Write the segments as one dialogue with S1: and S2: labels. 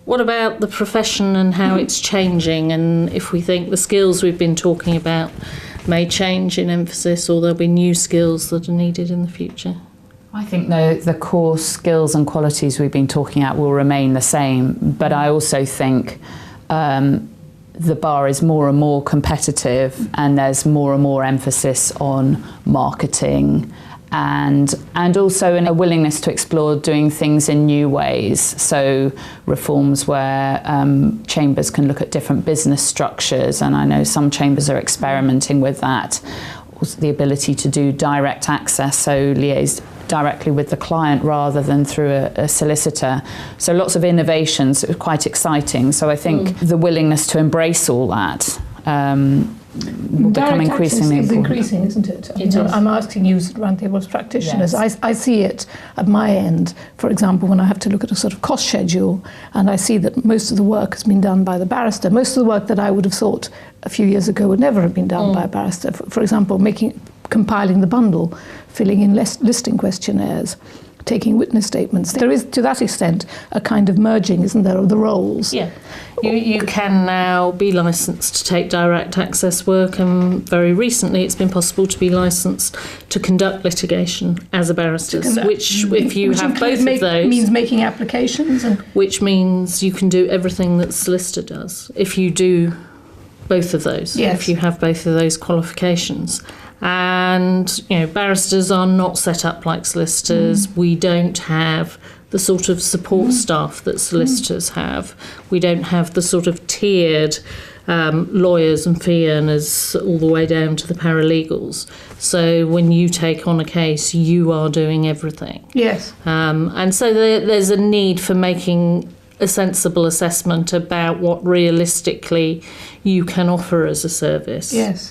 S1: what about the profession and how it's changing, and if we think the skills we've been talking about may change in emphasis, or there'll be new skills that are needed in the future?
S2: I think the core skills and qualities we've been talking about will remain the same, but I also think the bar is more and more competitive, and there's more and more emphasis on marketing and also a willingness to explore doing things in new ways. So reforms where chambers can look at different business structures, and I know some chambers are experimenting with that. Also the ability to do direct access, so liaise directly with the client rather than through a solicitor. So lots of innovations, quite exciting. So I think the willingness to embrace all that will become increasingly important.
S3: It's increasing, isn't it? I'm asking you as roundtables practitioners.
S2: Yes.
S3: I see it at my end, for example, when I have to look at a sort of cost schedule, and I see that most of the work has been done by the barrister. Most of the work that I would have thought a few years ago would never have been done by a barrister. For example, compiling the bundle, filling in listing questionnaires, taking witness statements. There is, to that extent, a kind of merging, isn't there, of the roles?
S1: Yeah. You can now be licensed to take direct access work, and very recently it's been possible to be licensed to conduct litigation as a barrister, which if you have both of those...
S3: means making applications?
S1: Which means you can do everything that the solicitor does, if you do both of those, if you have both of those qualifications. And, barristers are not set up like solicitors. We don't have the sort of support staff that solicitors have. We don't have the sort of tiered lawyers and fee earners all the way down to the paralegals. So when you take on a case, you are doing everything.
S3: Yes.
S1: And so there's a need for making a sensible assessment about what realistically you can offer as a service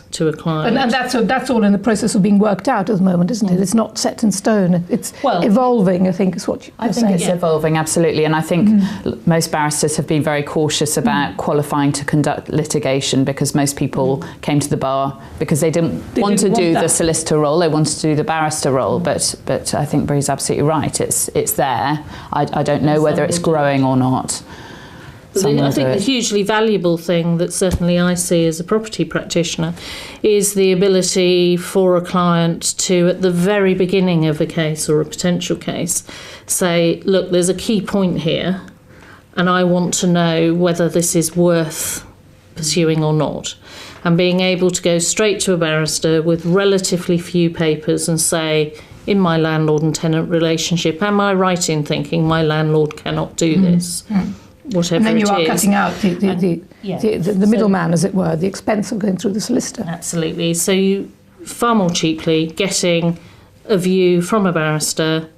S1: to a client.
S3: And that's all in the process of being worked out at the moment, isn't it? It's not set in stone. It's evolving, I think, is what you're saying.
S2: I think it's evolving, absolutely. And I think most barristers have been very cautious about qualifying to conduct litigation, because most people came to the bar because they didn't want to do the solicitor role, they wanted to do the barrister role. But I think Brie's absolutely right. It's there. I don't know whether it's growing or not.
S1: I think the hugely valuable thing that certainly I see as a property practitioner is the ability for a client to, at the very beginning of a case or a potential case, say, look, there's a key point here and I want to know whether this is worth pursuing or not. And being able to go straight to a barrister with relatively few papers and say, in my landlord and tenant relationship, am I right in thinking my landlord cannot do this? Whatever
S3: and then you
S1: it
S3: are
S1: is.
S3: Cutting out the middleman, as it were, the expense of going through the solicitor.
S1: Absolutely. So you far more cheaply getting a view from a barrister,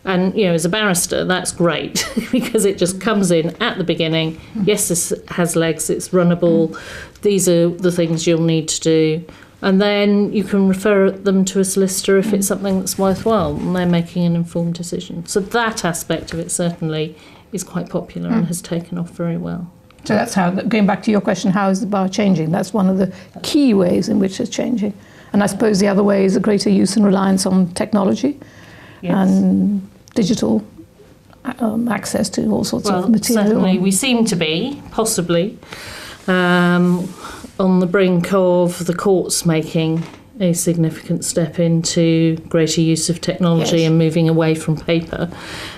S1: and as a barrister that's great because it just comes in at the beginning. Yes, this has legs, it's runnable, these are the things you'll need to do, and then you can refer them to a solicitor if it's something that's worthwhile and they're making an informed decision. So that aspect of it certainly is quite popular and has taken off very well.
S3: So that's how, going back to your question, how is the bar changing? That's one of the key ways in which it's changing. And I suppose the other way is a greater use and reliance on technology and digital access to all sorts of material.
S1: Certainly we seem to be, possibly, on the brink of the courts making a significant step into greater use of technology and moving away from paper.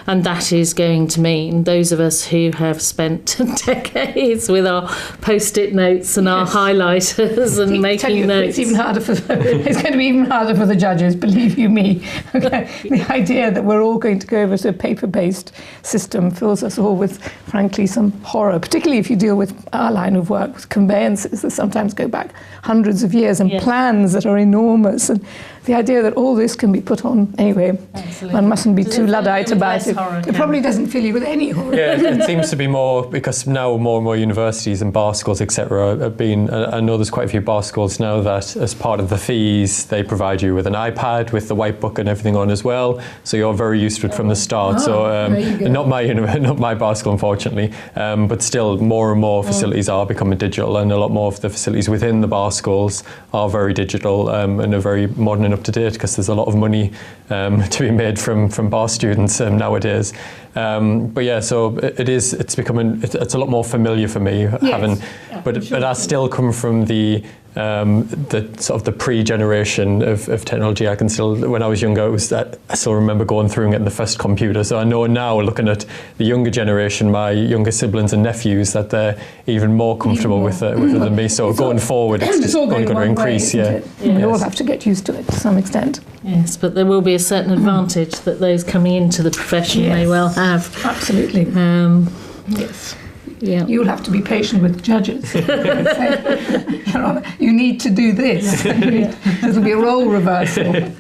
S1: And that is going to mean those of us who have spent decades with our post-it notes and our highlighters and making notes.
S3: It's going to be even harder for the judges, believe you me. Okay? The idea that we're all going to go over to a paper-based system fills us all with, frankly, some horror, particularly if you deal with our line of work, with conveyances that sometimes go back hundreds of years and plans that are enormous. And the idea that all this can be put on, anyway, one mustn't be too Luddite about it. It probably doesn't fill you with any horror.
S4: Yeah, it seems to be more, because now more and more universities and bar schools, etc., have been, I know there's quite a few bar schools now that as part of the fees, they provide you with an iPad with the white book and everything on as well. So you're very used to it from the start. Not my bar school, unfortunately, but still more and more facilities are becoming digital, and a lot more of the facilities within the bar schools are very digital. and are very modern and up to date, because there's a lot of money to be made from bar students nowadays. But yeah, so it's becoming, it's a lot more familiar for me, but I still come from the sort of the pre-generation of technology. I can still, when I was younger, I still remember going through and getting the first computer. So I know now, looking at the younger generation, my younger siblings and nephews, that they're even more comfortable with it than me. So going forward, it's just going to increase.
S3: We all have to get used to it to some extent.
S1: Yes, but there will be a certain advantage that those coming into the profession may well have.
S3: Absolutely.
S1: Yes. Yeah.
S3: You'll have to be patient with judges. Say, you need to do this. There'll be a role reversal.